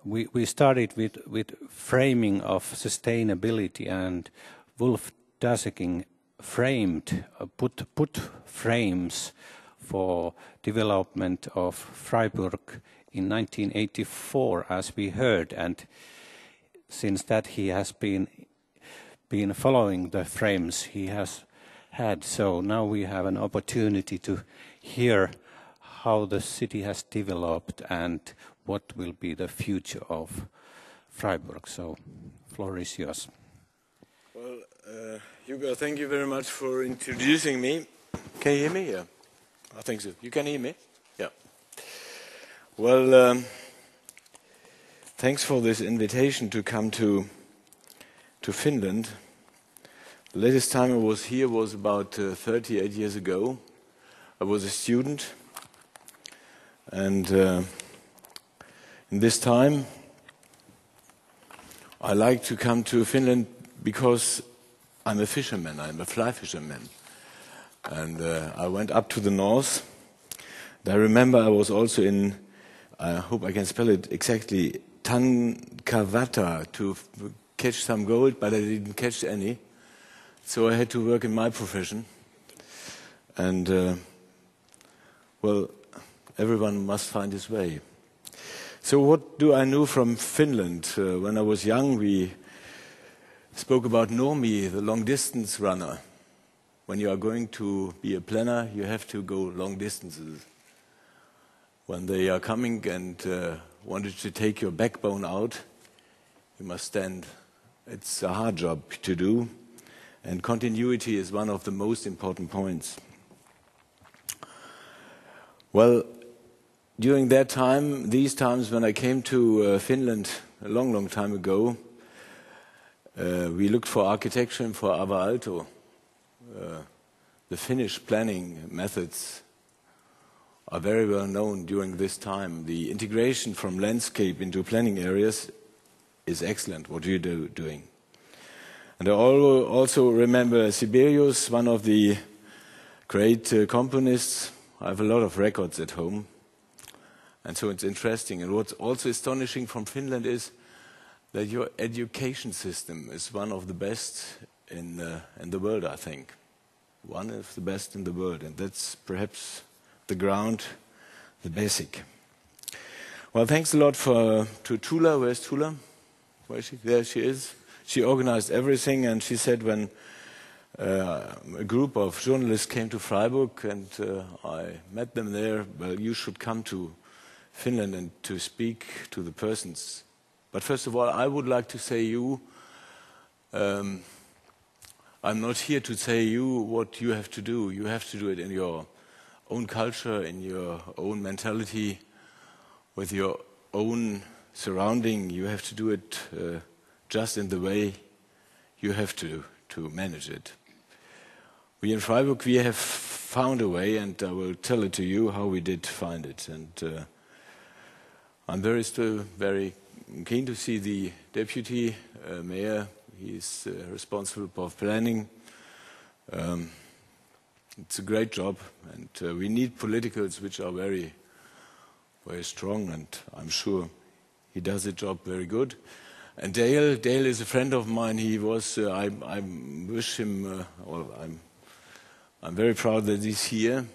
we started with framing of sustainability, and Wulf Daseking put frames for development of Freiburg in 1984, as we heard, and since that he has been following the frames he has had. So now we have an opportunity to hear how the city has developed and what will be the future of Freiburg. So, floor is yours. Well, Jukka, thank you very much for introducing me. Can you hear me? Yeah, I think so. You can hear me? Yeah. Well, thanks for this invitation to come to Finland. The latest time I was here was about 38 years ago. I was a student, and in this time I like to come to Finland because I'm a fisherman, I'm a fly fisherman. And I went up to the north. And I remember I was also in, I hope I can spell it exactly, Tankavata to catch some gold, but I didn't catch any. So I had to work in my profession. And, well, everyone must find his way. So what do I know from Finland? When I was young, we spoke about Normi, the long-distance runner. When you are going to be a planner, you have to go long distances. When they are coming and wanted to take your backbone out, you must stand. It's a hard job to do, and continuity is one of the most important points. Well, during that time, these times when I came to Finland a long, long time ago, we looked for architecture and for Ava Alto. The Finnish planning methods are very well known during this time. The integration from landscape into planning areas is excellent, what you're doing. And I also remember Sibelius, one of the great componists. I have a lot of records at home, and so it's interesting. And what's also astonishing from Finland is that your education system is one of the best in the world, I think. One of the best in the world, and that's perhaps the ground, the basic. Well, thanks a lot to Tula. Where's Tula? Where is she? There she is. She organized everything, and she said when a group of journalists came to Freiburg and I met them there, well, you should come to Finland and to speak to the persons. But first of all, I would like to say you, I'm not here to say you what you have to do. You have to do it in your own culture, in your own mentality, with your own surrounding. You have to do it just in the way you have to manage it. We in Freiburg, we have found a way, and I will tell it to you how we did find it. And I'm very keen to see the deputy mayor. He's responsible for planning. It's a great job, and we need politicals which are very, very strong, and I'm sure he does the job very good. And Dale is a friend of mine. He was. I wish him. I'm very proud that he's here.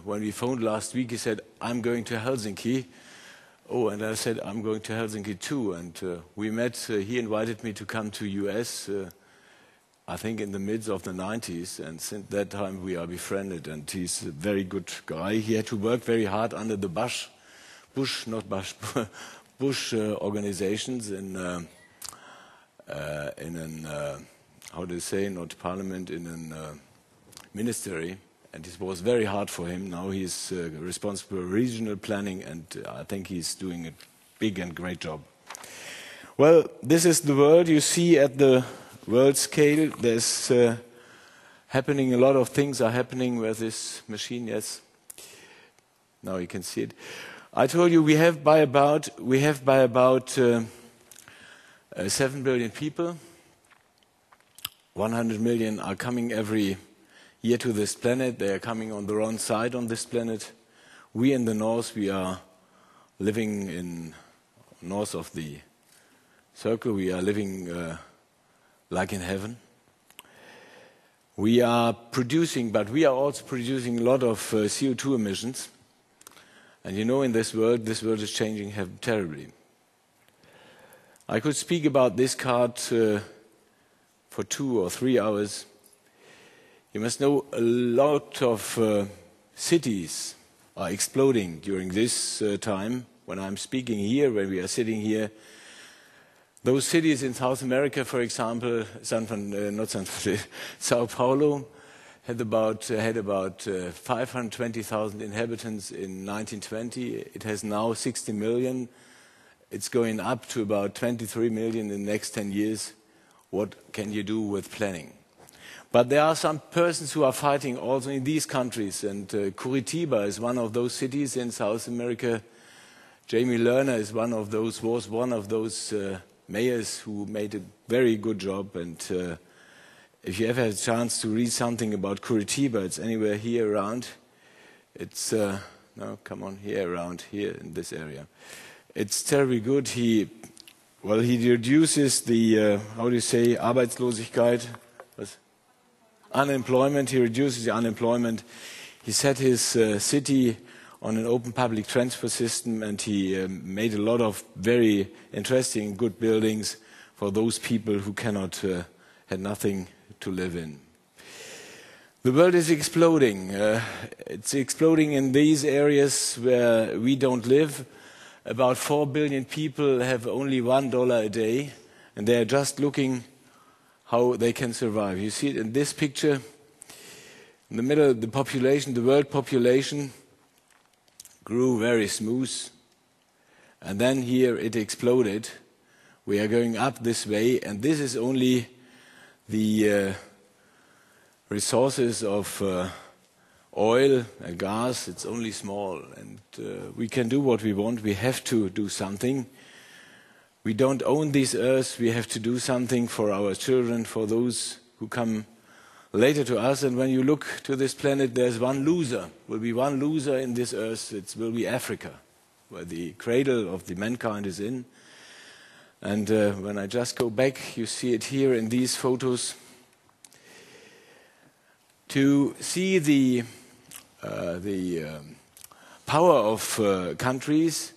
When we phoned last week, he said, "I'm going to Helsinki." Oh, and I said, I'm going to Helsinki too. And we met, he invited me to come to US, I think in the midst of the 90s. And since that time we are befriended, and he's a very good guy. He had to work very hard under the Bush organizations in how do you say, not parliament, in a ministry. And it was very hard for him. Now he's responsible for regional planning, and I think he's doing a big and great job. Well, this is the world you see at the world scale. There's happening, a lot of things are happening with this machine, yes. Now you can see it. I told you we have by about 7 billion people. 100 million are coming every year to this planet. They are coming on the wrong side on this planet. We in the north, we are living in north of the circle. We are living like in heaven. We are producing, but we are also producing a lot of CO2 emissions. And you know, in this world is changing terribly. I could speak about this card for 2 or 3 hours. You must know a lot of cities are exploding during this time. When I'm speaking here, when we are sitting here, those cities in South America, for example, Sao Paulo had about 520,000 inhabitants in 1920. It has now 60 million. It's going up to about 23 million in the next 10 years. What can you do with planning? But there are some persons who are fighting also in these countries, and Curitiba is one of those cities in South America. Jamie Lerner was one of those mayors who made a very good job. And if you ever have a chance to read something about Curitiba, it's anywhere here around. It's around here in this area. It's terribly good. He reduces the Arbeitslosigkeit, unemployment. He reduces the unemployment. He set his city on an open public transport system, and he made a lot of very interesting, good buildings for those people who had nothing to live in. The world is exploding. It's exploding in these areas where we don't live. About 4 billion people have only $1 a day, and they are just looking how they can survive. You see it in this picture. In the middle, the world population grew very smooth, and then here it exploded. We are going up this way, and this is only the resources of oil and gas. It's only small, and we can do what we want. We have to do something. We don't own this earth. We have to do something for our children, for those who come later to us. And when you look to this planet, there's one loser. Will be one loser in this earth. It will be Africa, where the cradle of the mankind is in. And when I just go back, you see it here in these photos. To see the power of countries,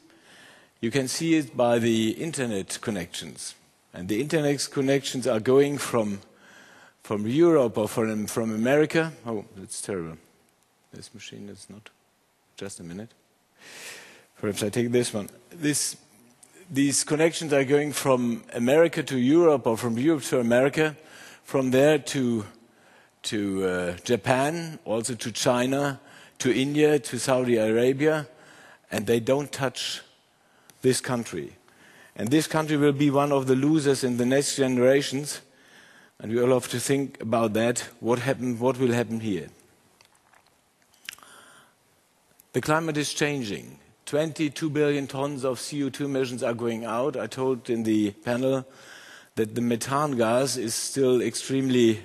you can see it by the internet connections. And the internet connections are going from Europe or from America. Oh, that's terrible. This machine is not. Just a minute. Perhaps I take this one. These connections are going from America to Europe or from Europe to America, from there to Japan, also to China, to India, to Saudi Arabia, and they don't touch this country. And this country will be one of the losers in the next generations, and we all have to think about that. What will happen here? The climate is changing. 22 billion tons of CO2 emissions are going out. I told in the panel that the methane gas is still extremely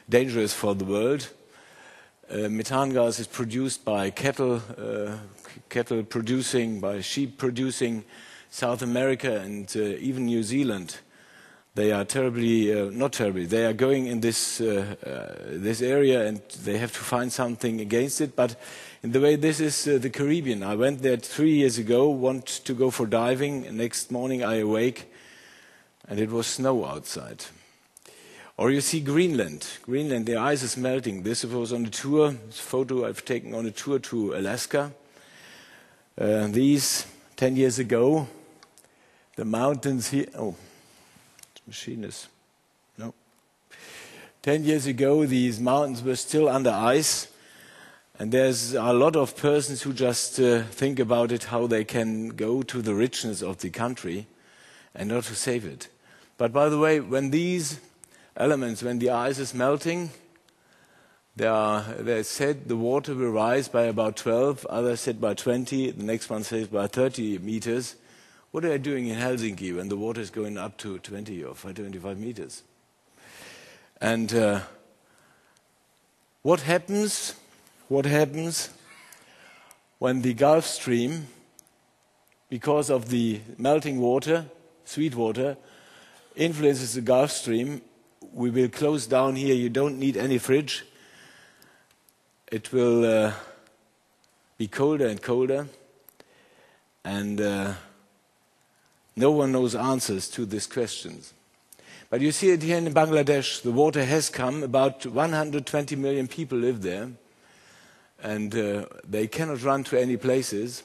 dangerous for the world. Methane gas is produced by cattle producing, by sheep producing. South America and even New Zealand, they are they are going in this area, and they have to find something against it. But in the way, this is the Caribbean. I went there 3 years ago, want to go for diving. Next morning I awake, and it was snow outside. Or you see Greenland. Greenland, the ice is melting. This was on a tour, this photo I've taken on a tour to Alaska. These 10 years ago, the mountains here. Oh, the machine is. No. 10 years ago, these mountains were still under ice. And there's a lot of persons who just think about it, how they can go to the richness of the country and not to save it. But by the way, when these elements, when the ice is melting, they said the water will rise by about 12, others said by 20, the next one says by 30 meters. What are they doing in Helsinki when the water is going up to 20 or 25 meters? And what happens when the Gulf Stream, because of the melting water, sweet water, influences the Gulf Stream, we will close down here. You don't need any fridge. It will be colder and colder, and no one knows answers to these questions. But you see it here in Bangladesh. The water has come. About 120 million people live there, and they cannot run to any places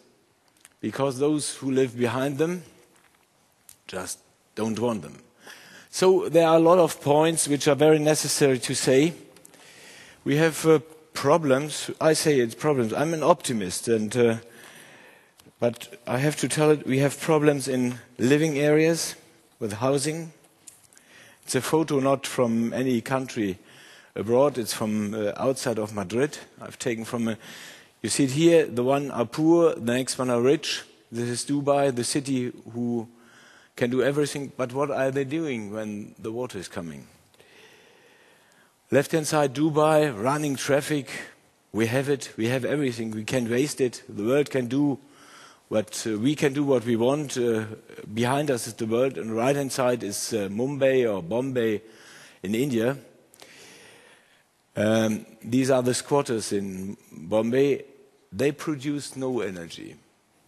because those who live behind them just don't want them. So there are a lot of points which are very necessary to say. We have problems. I say it's problems. I'm an optimist, but I have to tell it, we have problems in living areas with housing. It's a photo not from any country abroad. It's from outside of Madrid. I've taken from you see it here, the one are poor, the next one are rich. This is Dubai, the city who can do everything. But what are they doing when the water is coming? Left-hand side, Dubai, running traffic. We have it. We have everything. We can waste it. The world can do what we can do what we want. Behind us is the world, and the right-hand side is Mumbai or Bombay in India. These are the squatters in Bombay. They produce no energy,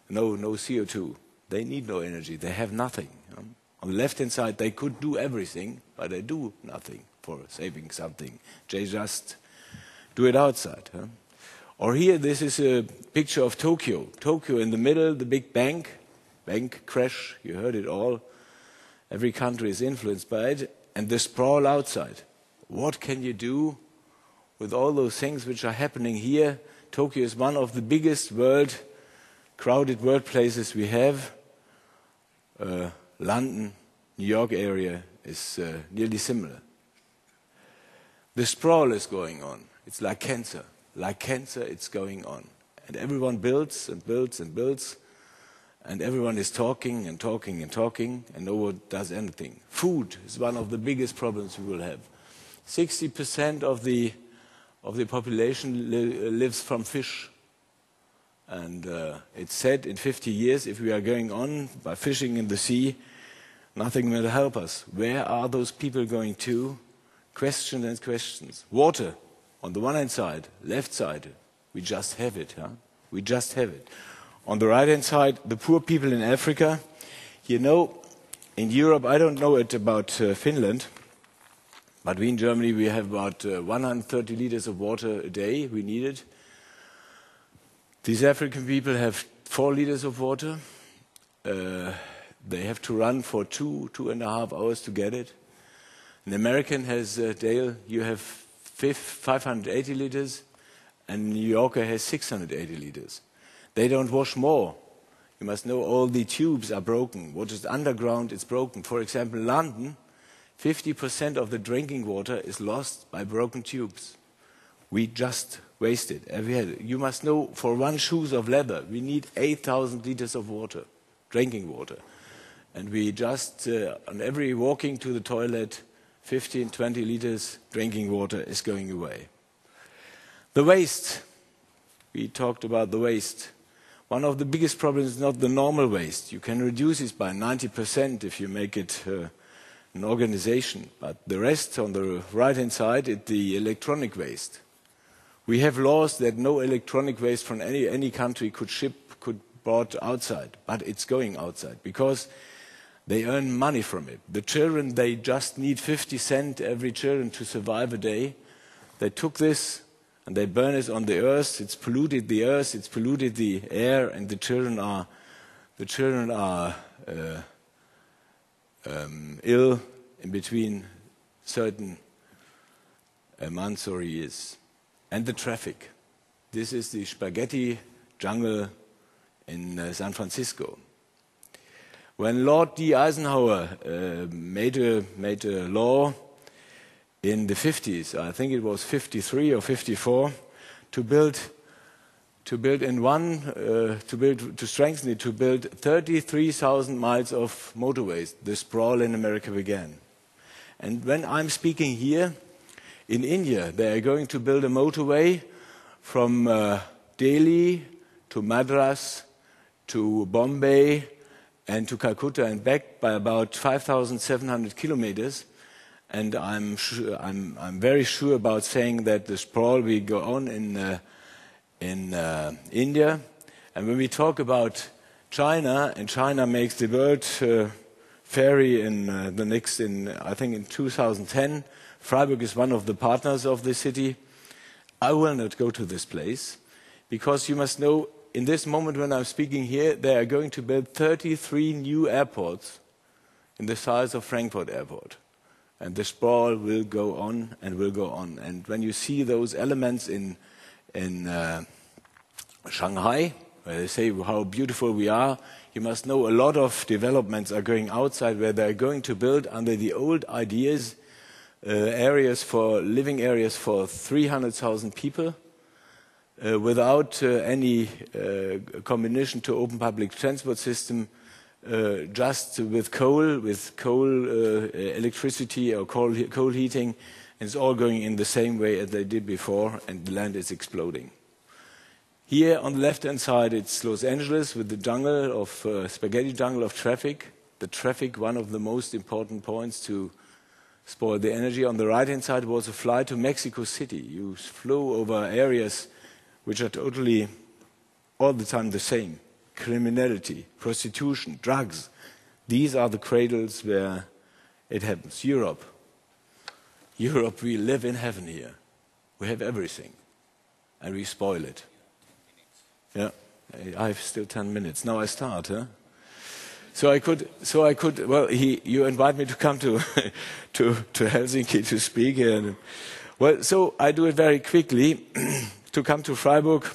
no CO2. They need no energy. They have nothing. On the left-hand side, they could do everything, but they do nothing for saving something. They just do it outside. Or here, this is a picture of Tokyo. Tokyo in the middle, the big bank crash, you heard it all. Every country is influenced by it. And the sprawl outside. What can you do with all those things which are happening here? Tokyo is one of the biggest crowded workplaces we have. London, New York area is nearly similar. The sprawl is going on. It's like cancer. Like cancer, it's going on. And everyone builds and builds and builds. And everyone is talking and talking and talking, and no one does anything. Food is one of the biggest problems we will have. 60% of the population lives from fish. And it's said in 50 years, if we are going on by fishing in the sea, nothing will help us. Where are those people going to? Questions and questions. Water, on the one hand side, left side, we just have it. We just have it. On the right hand side, the poor people in Africa. You know, in Europe, I don't know it about Finland, but we in Germany, we have about 130 liters of water a day. We need it. These African people have 4 liters of water. They have to run for 2.5 hours to get it. An American has, Dale, you have 580 liters, and New Yorker has 680 liters. They don't wash more. You must know all the tubes are broken. What is underground is broken. For example, London, 50% of the drinking water is lost by broken tubes. We just waste it. You must know, for 1 shoes of leather, we need 8,000 liters of water, drinking water. And we just, on every walking to the toilet, 15, 20 liters drinking water is going away. The waste. We talked about the waste. One of the biggest problems is not the normal waste. You can reduce it by 90% if you make it an organization. But the rest, on the right-hand side, is the electronic waste. We have laws that no electronic waste from any country could brought outside. But it's going outside because they earn money from it. The children, they just need 50 cents every children to survive a day. They took this and they burn it on the earth. It's polluted the earth, it's polluted the air, and the children are ill in between certain months or years. And the traffic. This is the spaghetti jungle in San Francisco. When Lord D. Eisenhower made a law in the 50s, I think it was 53 or 54, to strengthen it, to build 33,000 miles of motorways. The sprawl in America began. And when I'm speaking here, in India, they are going to build a motorway from Delhi to Madras, to Bombay, and to Calcutta and back by about 5,700 kilometers. And I'm very sure about saying that the sprawl will go on in India. And when we talk about China, and China makes the world ferry in I think in 2010. Freiburg is one of the partners of the city. I will not go to this place because you must know, in this moment when I'm speaking here, they are going to build 33 new airports in the size of Frankfurt Airport. And the sprawl will go on and will go on. And when you see those elements in Shanghai, where they say how beautiful we are, you must know a lot of developments are going outside where they're going to build under the old ideas living areas for 300,000 people without any combination to open public transport system, just with coal electricity or coal heating, and it's all going in the same way as they did before, and the land is exploding. Here on the left-hand side, it's Los Angeles with the jungle of spaghetti jungle of traffic. The traffic, one of the most important points to spoil the energy. On the right-hand side was a flight to Mexico City. You flew over areas which are totally all the time the same. Criminality, prostitution, drugs. These are the cradles where it happens. Europe, we live in heaven here. We have everything, and we spoil it. Yeah, I have still 10 minutes. Now I start, huh? So I could. Well, you invite me to come to Helsinki to speak, and well, so I do it very quickly. To come to Freiburg,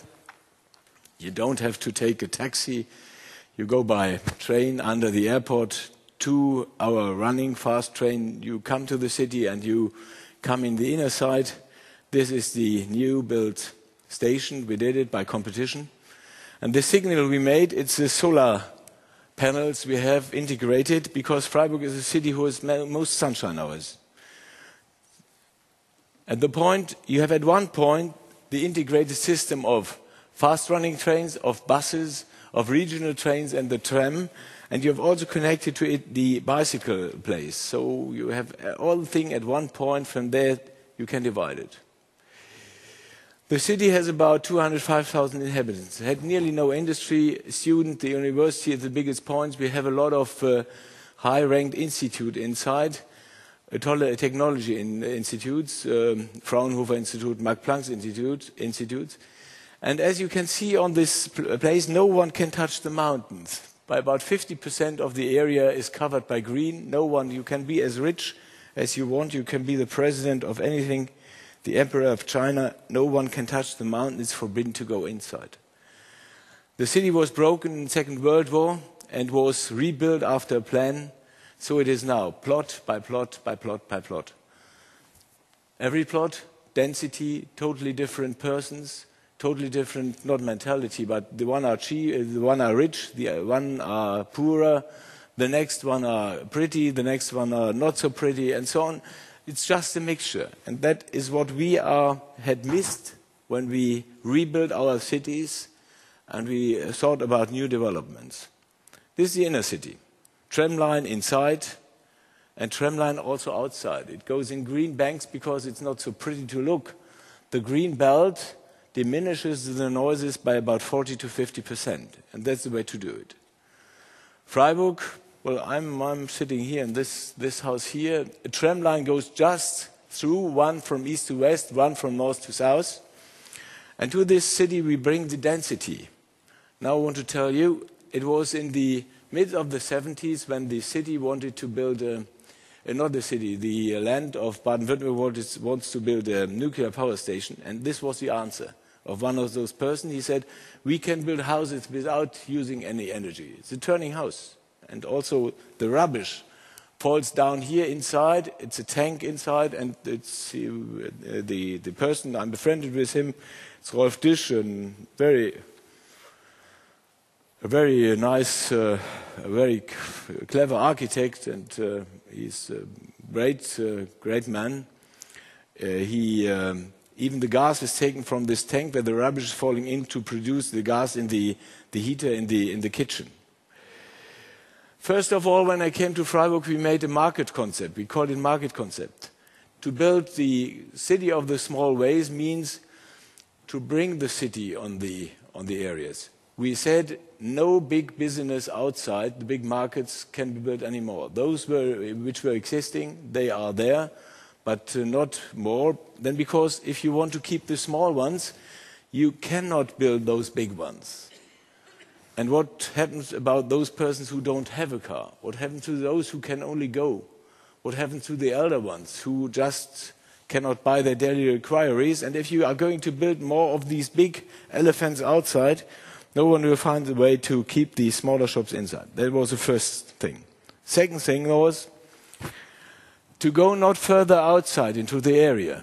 you don't have to take a taxi. You go by train under the airport, 2-hour running fast train. You come to the city and you come in the inner side. This is the new built station. We did it by competition. And the signal we made, it's the solar panels we have integrated, because Freiburg is a city who has most sunshine hours. At the point, you have at one point the integrated system of fast-running trains, of buses, of regional trains and the tram, and you have also connected to it the bicycle place. So you have all the thing at one point. From there, you can divide it. The city has about 205,000 inhabitants. It had nearly no industry. Student, the university is the biggest point. We have a lot of high-ranked institute inside, technology institutes, Fraunhofer Institute, Max Planck institutes. And as you can see on this place, no one can touch the mountains. By about 50% of the area is covered by green. No one, you can be as rich as you want. You can be the president of anything, the emperor of China. No one can touch the mountain. It's forbidden to go inside. The city was broken in the Second World War and was rebuilt after a plan. So it is now plot by plot by plot by plot. Every plot, density, totally different persons, totally different, not mentality, but the one are cheap, the one are rich, the one are poorer, the next one are pretty, the next one are not so pretty, and so on. It's just a mixture. And that is what we had missed when we rebuilt our cities and we thought about new developments. This is the inner city. Tram line inside and tram line also outside. It goes in green banks because it's not so pretty to look. The green belt diminishes the noises by about 40 to 50%, and that's the way to do it. Freiburg, well, I'm sitting here in this house here. A tram line goes just through, one from east to west, one from north to south. And to this city we bring the density. Now I want to tell you, it was in the mid of the 70s when the city wanted to build not the city, the land of Baden-Württemberg wants to build a nuclear power station, and this was the answer of one of those persons. He said, we can build houses without using any energy. It's a turning house. And also the rubbish falls down here inside. It's a tank inside, and it's the person, I'm befriended with him, it's Rolf Disch, a very nice, a very clever architect, and he's a great man. He Even the gas is taken from this tank where the rubbish is falling in to produce the gas in the heater in the kitchen. First of all, when I came to Freiburg, we made a market concept. We called it market concept. To build the city of the small ways means to bring the city on the areas. We said no big business outside, the big markets can be built anymore. Those which were existing, they are there, but not more. Then because if you want to keep the small ones, you cannot build those big ones. And what happens about those persons who don't have a car? What happens to those who can only go? What happens to the elder ones who just cannot buy their daily requirements? And if you are going to build more of these big elephants outside, no one will find a way to keep the smaller shops inside. That was the first thing. Second thing was to go not further outside into the area.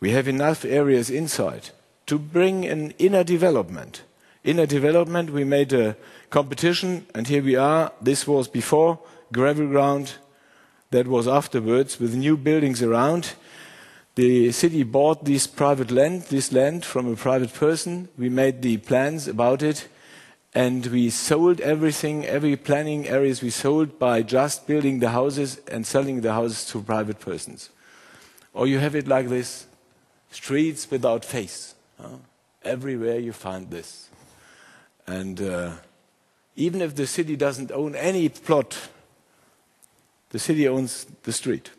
We have enough areas inside to bring an inner development. Inner development, we made a competition, and here we are. This was before, gravel ground. That was afterwards, with new buildings around. The city bought this land from a private person. We made the plans about it, and we sold everything, every planning areas we sold by just building the houses and selling the houses to private persons. Or you have it like this, streets without face. Everywhere you find this. And even if the city doesn't own any plot, the city owns the street.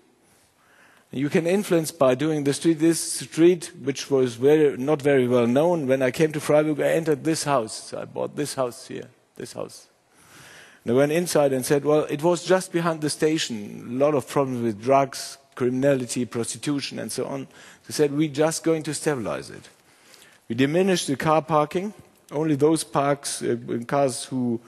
You can influence by doing the street. This street, which was not very well known, when I came to Freiburg, I entered this house. So I bought this house here, this house. And I went inside and said, well, it was just behind the station. A lot of problems with drugs, criminality, prostitution, and so on. They said, we're just going to stabilize it. We diminished the car parking. Only those cars who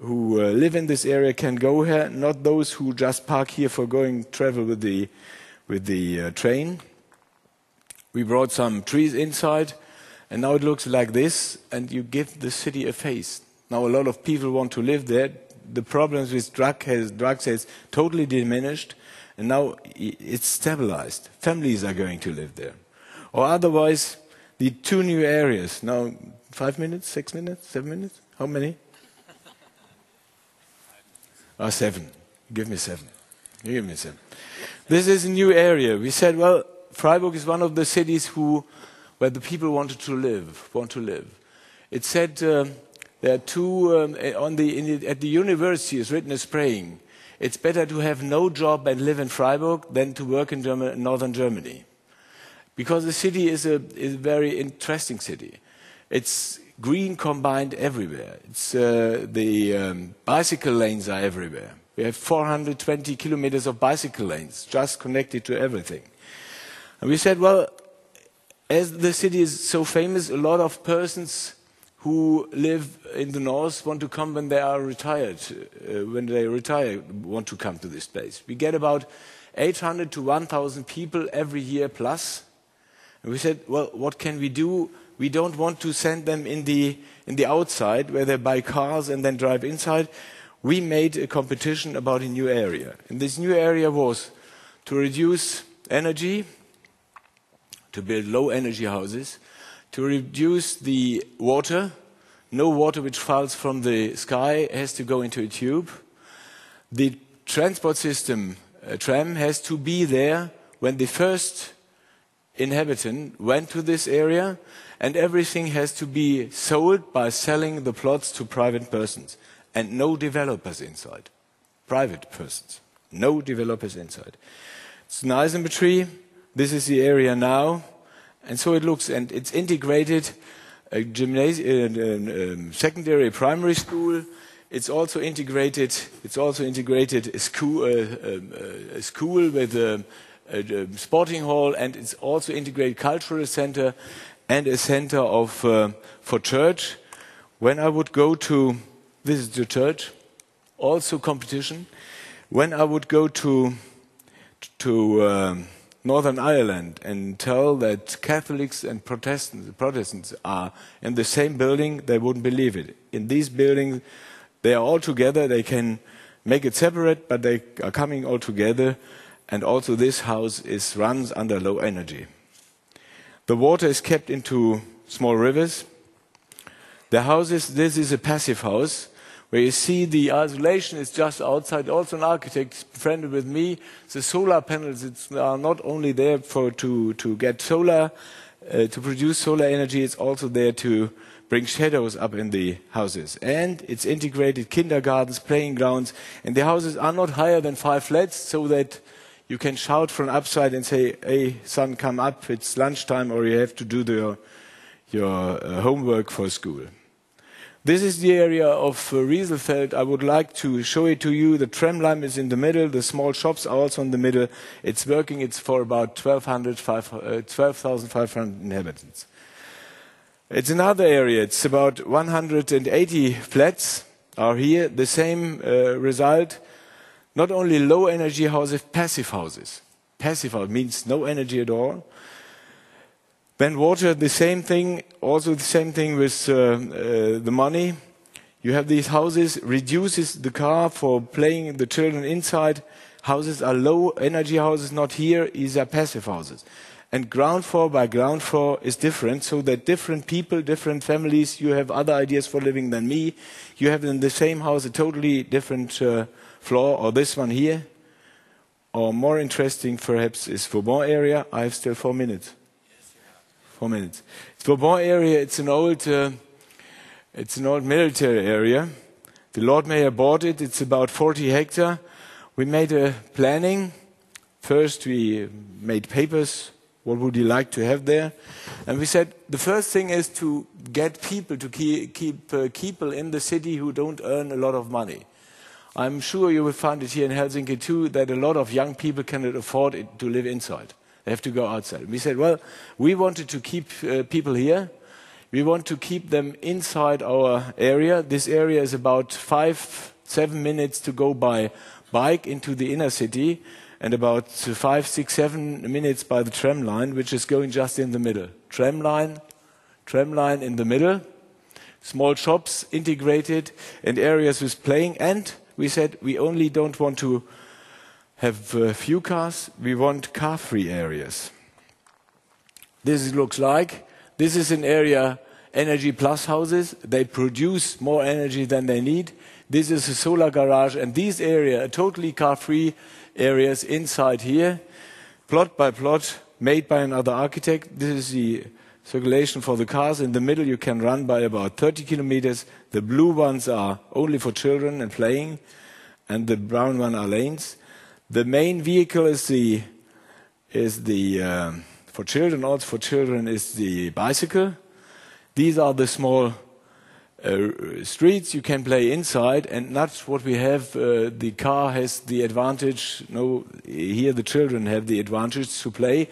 live in this area can go here, not those who just park here for travel with the train. We brought some trees inside, and now it looks like this, and you give the city a face. Now a lot of people want to live there. The problems with drugs has totally diminished, and now it's stabilized. Families are going to live there. Or otherwise, the two new areas. Now, 5 minutes, 6 minutes, 7 minutes? How many? 7. Give me 7. You give me 7. This is a new area. We said, well, Freiburg is one of the cities where the people want to live. It said there are two at the university is written as praying. It's better to have no job and live in Freiburg than to work in northern Germany, because the city is a very interesting city. It's green combined everywhere. It's the bicycle lanes are everywhere. We have 420 kilometers of bicycle lanes just connected to everything. And we said, well, as the city is so famous, a lot of persons who live in the north want to come when they are retired. When they retire, want to come to this place. We get about 800 to 1,000 people every year plus. And we said, well, what can we do? We don't want to send them in the outside where they buy cars and then drive inside. We made a competition about a new area. And this new area was to reduce energy, to build low energy houses, to reduce the water. No water which falls from the sky has to go into a tube. The transport system, tram, has to be there when the first inhabitant went to this area, and everything has to be sold by selling the plots to private persons, and no developers inside. Private persons, no developers inside. It's an isometry. This is the area now, and so it looks, and it's integrated a secondary primary school. It's also integrated. A school with a sporting hall, and it's also integrated cultural center and a center for church. When I would go to visit the church, also competition. When I would go to Northern Ireland and tell that Catholics and Protestants are in the same building, they wouldn't believe it. In these buildings, they are all together. They can make it separate, but they are coming all together. And also this house runs under low energy. The water is kept into small rivers. The houses, this is a passive house, where you see the isolation is just outside. Also an architect friendly with me. The solar panels are not only there to get solar, to produce solar energy, it's also there to bring shadows up in the houses. And it's integrated kindergartens, playing grounds, and the houses are not higher than 5 flats, so that you can shout from upside and say, hey, son, come up, it's lunchtime, or you have to do your homework for school. This is the area of Rieselfeld. I would like to show it to you. The tram line is in the middle. The small shops are also in the middle. It's working. It's for about 12,500 inhabitants. It's another area. It's about 180 flats are here. The same result. Not only low energy houses, passive houses. Passive house means no energy at all. Then water, the same thing, also the same thing with the money. You have these houses, reduces the car for playing the children inside. Houses are low energy houses, not here, these are passive houses. And ground floor by ground floor is different, so that different people, different families, you have other ideas for living than me. You have in the same house a totally different floor, or this one here. Or more interesting perhaps is Vauban area. I have still 4 minutes. 4 minutes. Vauban area, it's an old military area. The Lord Mayor bought it. It's about 40 hectares. We made a planning. First, we made papers. What would you like to have there? And we said the first thing is to get people to keep people in the city who don't earn a lot of money. I'm sure you will find it here in Helsinki too that a lot of young people cannot afford it to live inside. They have to go outside. We said, well, we wanted to keep people here. We want to keep them inside our area. This area is about 5-7 minutes to go by bike into the inner city, and about 5-6-7 minutes by the tram line, which is going just in the middle. Tram line in the middle. Small shops integrated and areas with playing. And we said we only don't want to have few cars, we want car-free areas. This looks like, this is an area, energy plus houses, they produce more energy than they need. This is a solar garage, and these areas are totally car-free areas inside here, plot by plot, made by another architect. This is the circulation for the cars. In the middle you can run by about 30 kilometers. The blue ones are only for children and playing, and the brown one are lanes. The main vehicle is for children. Also for children is the bicycle. These are the small streets you can play inside, and not what we have. The car has the advantage. No, here the children have the advantage to play.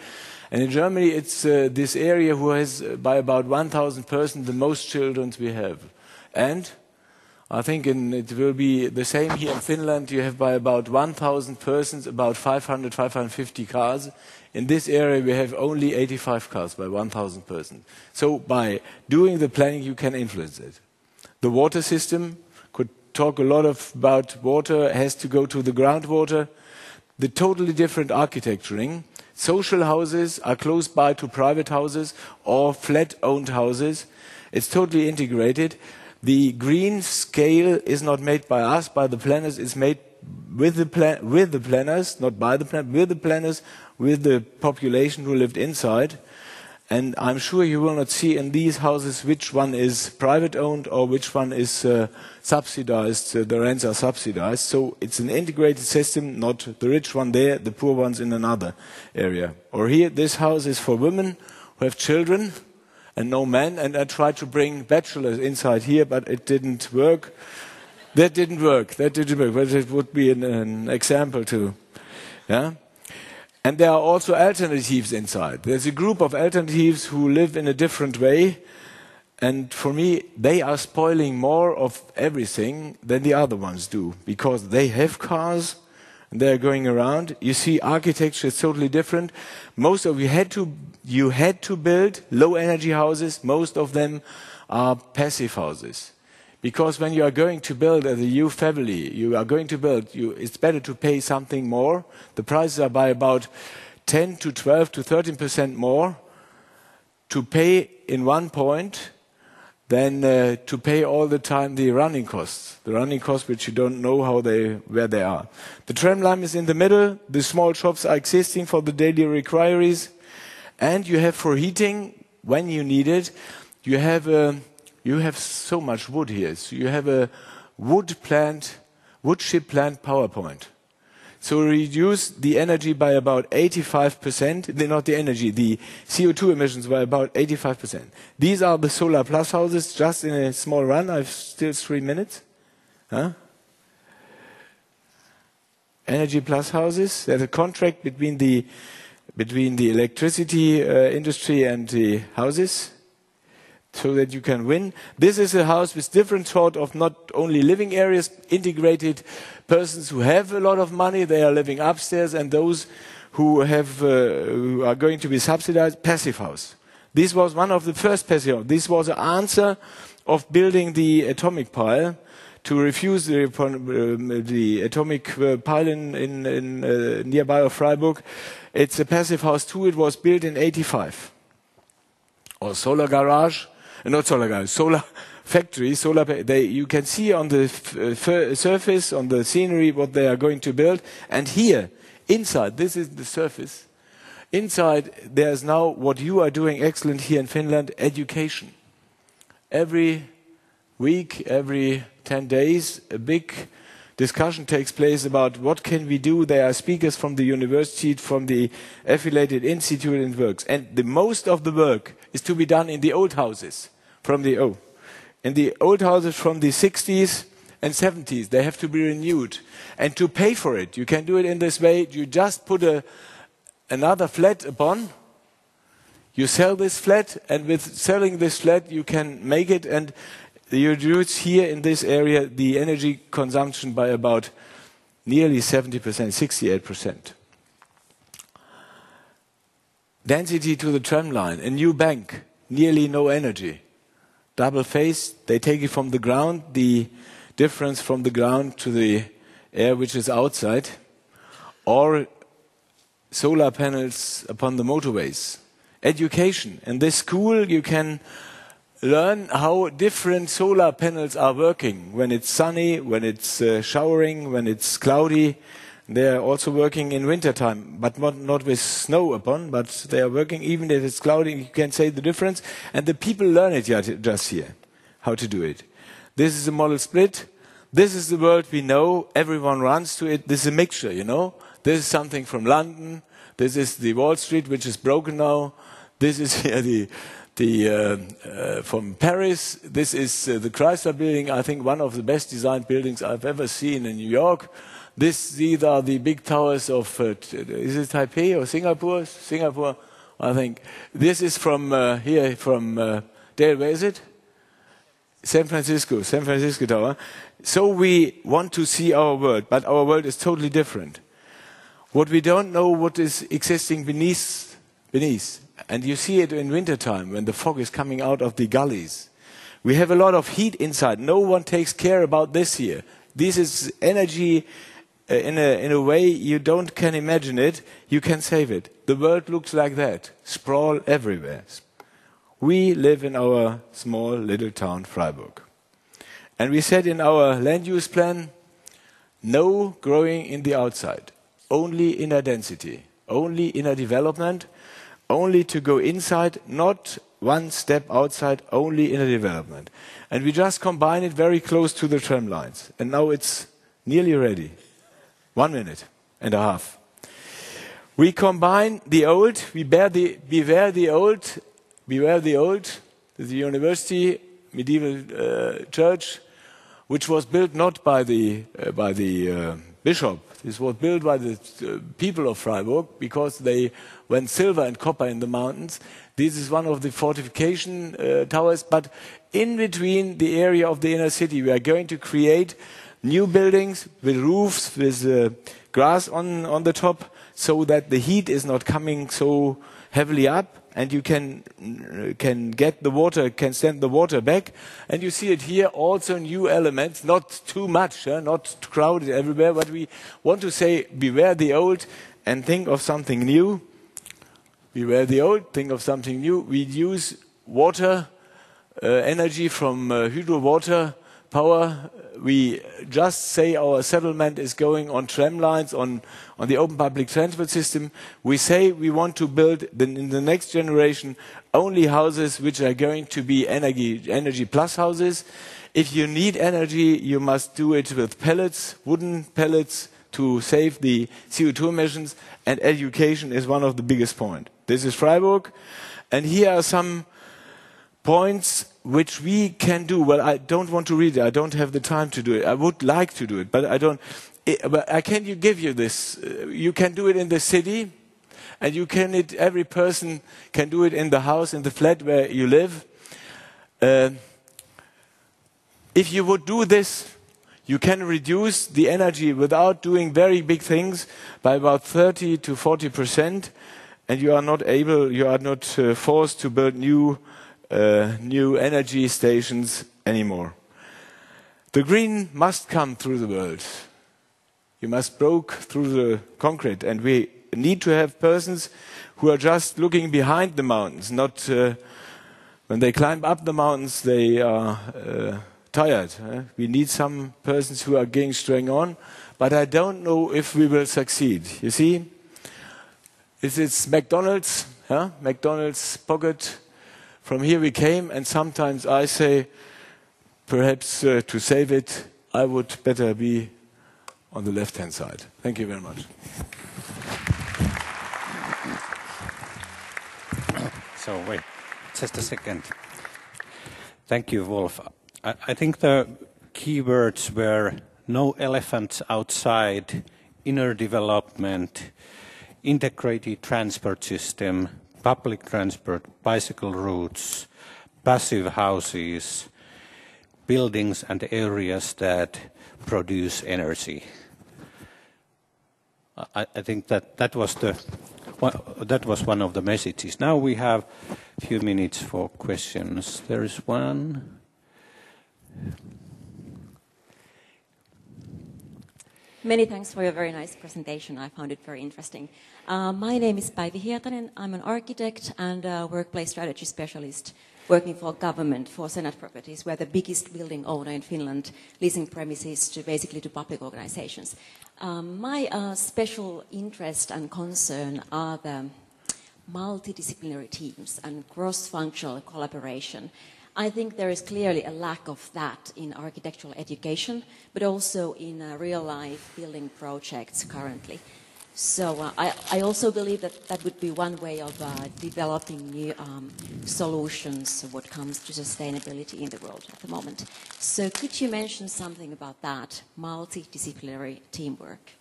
And in Germany, it's this area who has by about 1,000 persons the most children we have. And I think it will be the same here in Finland. You have by about 1,000 persons, about 500, 550 cars. In this area, we have only 85 cars by 1,000 persons. So by doing the planning, you can influence it. The water system, could talk a lot about water, has to go to the groundwater. The totally different architecturing. Social houses are close by to private houses or flat-owned houses. It's totally integrated. The green scale is not made by us, by the planners. It's made with the planners, not by the planners, with the planners, with the population who lived inside. And I'm sure you will not see in these houses which one is private owned or which one is subsidized. The rents are subsidized. So it's an integrated system, not the rich one there, the poor ones in another area. Or here, this house is for women who have children and no men. And I tried to bring bachelors inside here, but it didn't work. That didn't work. But it would be an example too. Yeah. And there are also alternatives inside. There's a group of alternatives who live in a different way. And for me, they are spoiling more of everything than the other ones do. Because they have cars and they're going around. You see, architecture is totally different. Most of you had to build low energy houses. Most of them are passive houses. Because when you are going to build as a new family, it's better to pay something more. The prices are by about 10 to 12 to 13% more to pay in one point than to pay all the time the running costs. The running costs which you don't know where they are. The tram line is in the middle. The small shops are existing for the daily requirements. And you have for heating, when you need it, you have so much wood here. So you have a wood chip plant power point. So reduce the energy by about 85%, not the energy, the CO2 emissions by about 85%. These are the Solar Plus houses, just in a small run. I've still 3 minutes. Huh? Energy Plus houses. There's a contract between the electricity industry and the houses, so that you can win. This is a house with different sort of not only living areas, integrated persons who have a lot of money, they are living upstairs, and those who are going to be subsidized, passive house. This was one of the first passive house. This was an answer of building the atomic pile to refuse the atomic pile in nearby of Freiburg. It's a passive house too. It was built in 85. Or solar garage. Not solar guys, solar factory, you can see on the surface, on the scenery, what they are going to build. And here, inside, this is the surface. Inside, there's now what you are doing excellent here in Finland, education. Every week, every 10 days, a big discussion takes place about what can we do. There are speakers from the university, from the affiliated institute and works. And the most of the work is to be done in the old houses. In the old houses from the 60s and 70s. They have to be renewed. And to pay for it, you can do it in this way. You just put another flat upon. You sell this flat, and with selling this flat, you can make it, and you reduce here in this area the energy consumption by about nearly 70%, 68%. Density to the tram line, a new bank, nearly no energy. Double phase, they take it from the ground, the difference from the ground to the air which is outside, or solar panels upon the motorways. Education, in this school you can learn how different solar panels are working, when it's sunny, when it's showering, when it's cloudy. They are also working in wintertime, but not with snow upon, but they are working even if it's cloudy. You can say the difference, and the people learn it just here, how to do it. This is a model split. This is the world we know. Everyone runs to it. This is a mixture, you know. This is something from London. This is the Wall Street, which is broken now. This is here from Paris. This is the Chrysler building, I think one of the best designed buildings I've ever seen in New York. These are the big towers of, is it Taipei or Singapore? Singapore, I think. This is from here, from Dale, where is it? San Francisco Tower. So we want to see our world, but our world is totally different. What we don't know what is existing beneath. And you see it in wintertime when the fog is coming out of the gullies. We have a lot of heat inside. No one takes care about this here. This is energy in a way you can imagine it. You can save it. The world looks like that. Sprawl everywhere. We live in our small little town, Freiburg. And we said in our land use plan, no growing in the outside. Only inner density. Only inner development. Only to go inside, not one step outside, only inner development. And we just combine it very close to the tram lines. And now it's nearly ready. 1 minute and a half. We combine the old, beware the old, the university, medieval church, which was built not by the bishop. This was built by the people of Freiburg because they went silver and copper in the mountains. This is one of the fortification towers, but in between the area of the inner city, we are going to create new buildings with roofs, with grass on the top, so that the heat is not coming so heavily up, and you can get the water, can send the water back. And you see it here, also new elements, not too much, not crowded everywhere, but we want to say beware the old and think of something new. beware the old, think of something new. We use water, energy from hydro water power. We just say our settlement is going on tram lines, on the open public transport system. We say we want to build in the next generation only houses which are going to be energy plus houses. If you need energy, you must do it with pellets, wooden pellets, to save the CO2 emissions, and education is one of the biggest points. This is Freiburg, and here are some points which we can do. Well, I don't want to read it. I don't have the time to do it. I would like to do it, but I don't. But I can give you this. You can do it in the city, and every person can do it in the house, in the flat where you live. If you would do this, you can reduce the energy without doing very big things by about 30 to 40%, and you are not forced to build new energy stations anymore. The green must come through the world. You must break through the concrete, and we need to have persons who are just looking behind the mountains, not when they climb up the mountains they are tired. We need some persons who are going straight on, but I don't know if we will succeed. You see, it's McDonald's, McDonald's pocket. From here we came, and sometimes I say, perhaps to save it, I would better be on the left-hand side. Thank you very much. So wait, just a second. Thank you, Wulf. I think the key words were no elephants outside, inner development, integrated transport system, public transport, bicycle routes, passive houses, buildings and areas that produce energy. I think that was one of the messages. Now we have a few minutes for questions. There is one. Many thanks for your very nice presentation. I found it very interesting. My name is Päivi Hietanen. I'm an architect and a workplace strategy specialist working for government, for Senate Properties. We're the biggest building owner in Finland, leasing premises to public organizations. My special interest and concern are the multidisciplinary teams and cross-functional collaboration. I think there is clearly a lack of that in architectural education, but also in real-life building projects currently. So I also believe that would be one way of developing new solutions when it comes to sustainability in the world at the moment. So could you mention something about that, multidisciplinary teamwork?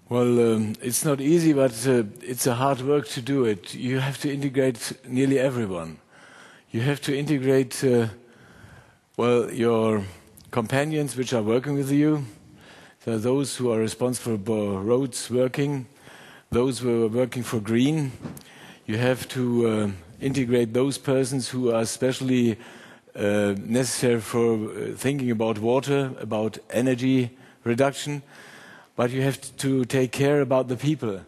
Well, it's not easy, but it's a hard work to do it. You have to integrate nearly everyone. You have to integrate, your companions which are working with you. So those who are responsible for roads working, those who are working for green. You have to integrate those persons who are especially necessary for thinking about water, about energy reduction. But you have to take care about the people.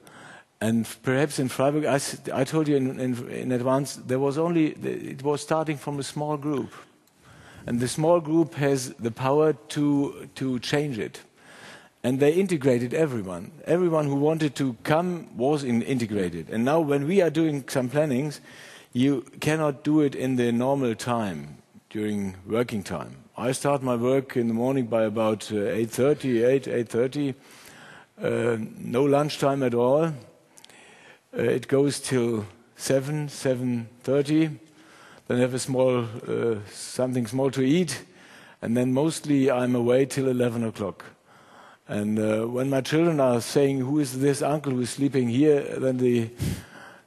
And perhaps in Freiburg, I told you in advance, it was starting from a small group. And the small group has the power to change it. And they integrated everyone. Everyone who wanted to come was integrated. And now when we are doing some plannings, you cannot do it in the normal time, during working time. I start my work in the morning by about 8:30. No lunchtime at all. It goes till 7:30. Then have something small to eat, and then mostly I'm away till 11 o'clock. And when my children are saying, "Who is this uncle who is sleeping here?"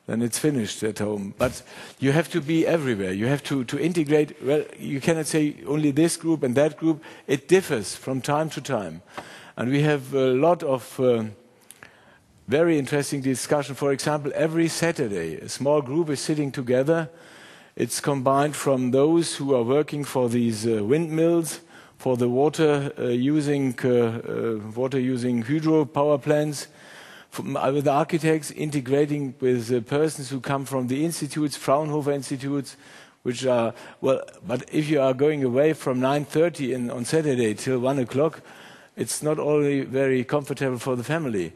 then it's finished at home. But you have to be everywhere. You have to integrate. Well, you cannot say only this group and that group. It differs from time to time, and we have a lot of very interesting discussion. For example, every Saturday, a small group is sitting together. It's combined from those who are working for these windmills, for the water using hydro power plants, with architects, integrating with persons who come from the institutes, Fraunhofer institutes, which are, well, but if you are going away from 9:30 on Saturday till 1 o'clock, it's not only very comfortable for the family,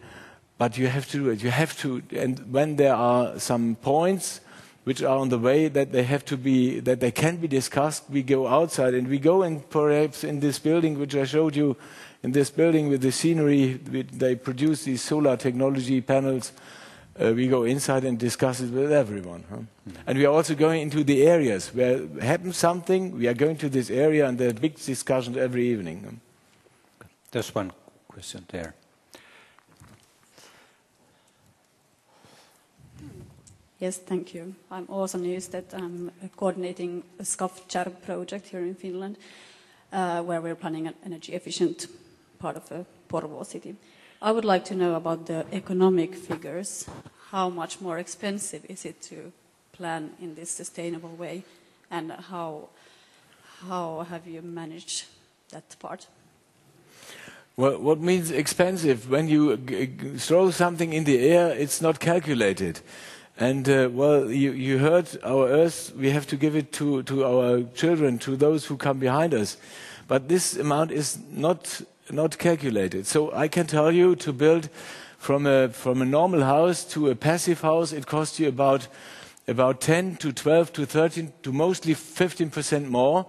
but you have to do it. You have to, and when there are some points which are on the way that they have to be, that they can be discussed, we go outside and we go and perhaps in this building, which I showed you, in this building with the scenery, they produce these solar technology panels. We go inside and discuss it with everyone. Huh? And we are also going into the areas where happens something. We are going to this area and there are big discussions every evening. Huh? There's one question there. Yes, thank you. I'm also news that I'm coordinating a SCAF-CHAR project here in Finland, where we're planning an energy-efficient part of Porvoo city. I would like to know about the economic figures. How much more expensive is it to plan in this sustainable way, and how have you managed that part? Well, what means expensive? When you throw something in the air, it's not calculated. And, well, you heard our Earth, we have to give it to our children, to those who come behind us. But this amount is not calculated. So I can tell you, to build from a normal house to a passive house, it costs you about 10 to 12 to 13 to mostly 15% more.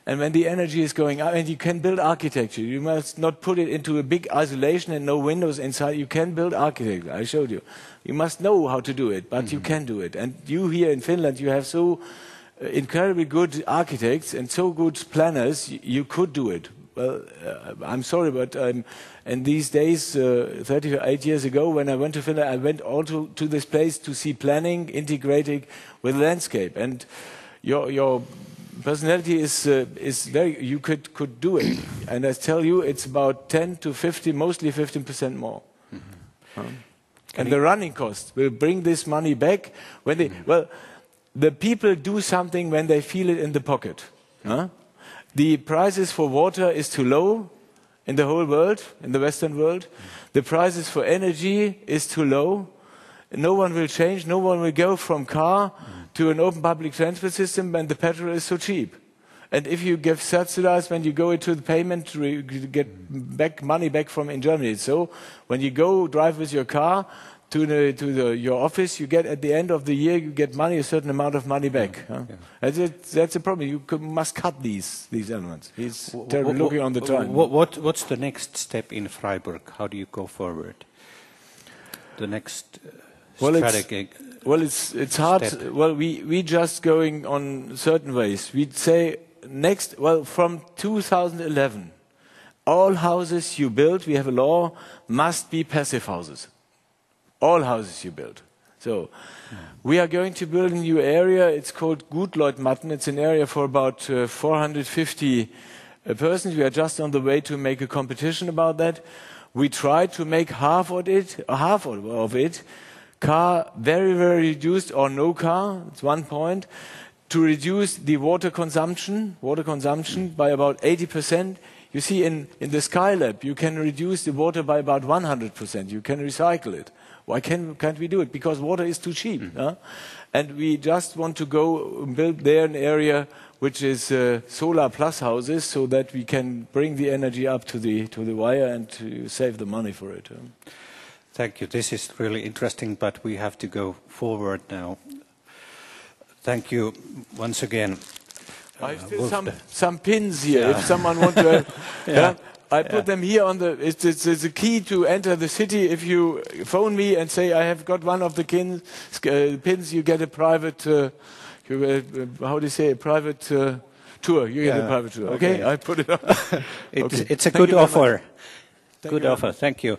And when the energy is going up, and you can build architecture, you must not put it into a big isolation and no windows inside. You can build architecture. I showed you. You must know how to do it, but you can do it. And you here in Finland, you have so incredibly good architects and so good planners. You could do it. Well, I'm sorry, but in these days, 38 years ago, when I went to Finland, I went also to this place to see planning integrated with landscape. And your personality is very. You could do it, and I tell you, it's about 10 to 50, mostly 15% more. And the running cost will bring this money back when they. Well, the people do something when they feel it in the pocket. The prices for water is too low in the whole world, in the Western world. The prices for energy is too low. No one will change. No one will go from car to an open public transport system when the petrol is so cheap. And if you give subsidies when you go into the payment, you get money back from in Germany. So when you go drive with your car to your office, you get at the end of the year you get money, a certain amount of money back. That's a problem. You must cut these elements. He's terribly looking on the time. What's the next step in Freiburg? How do you go forward? The next strategy. Well, it's hard. Step. Well, we just going on certain ways. We'd say from 2011, all houses you build, we have a law, must be passive houses. All houses you build. So we are going to build a new area. It's called Gutleutmatten. It's an area for about 450 persons. We are just on the way to make a competition about that. We try to make half of it car very, very reduced or no car. It's 1 point. To reduce the water consumption by about 80%. You see, in the Skylab, you can reduce the water by about 100%. You can recycle it. Why can't we do it? Because water is too cheap. And we just want to go build there an area which is solar plus houses, so that we can bring the energy up to the wire and to save the money for it. Thank you. This is really interesting, but we have to go forward now. Thank you once again. I have still some pins here. If someone wants to, I put them here on the. It's a key to enter the city. If you phone me and say I have got one of the pins, you get a private. How do you say, a private tour? You get a private tour. Okay, I put it on. It's a good offer. Good offer. Thank you.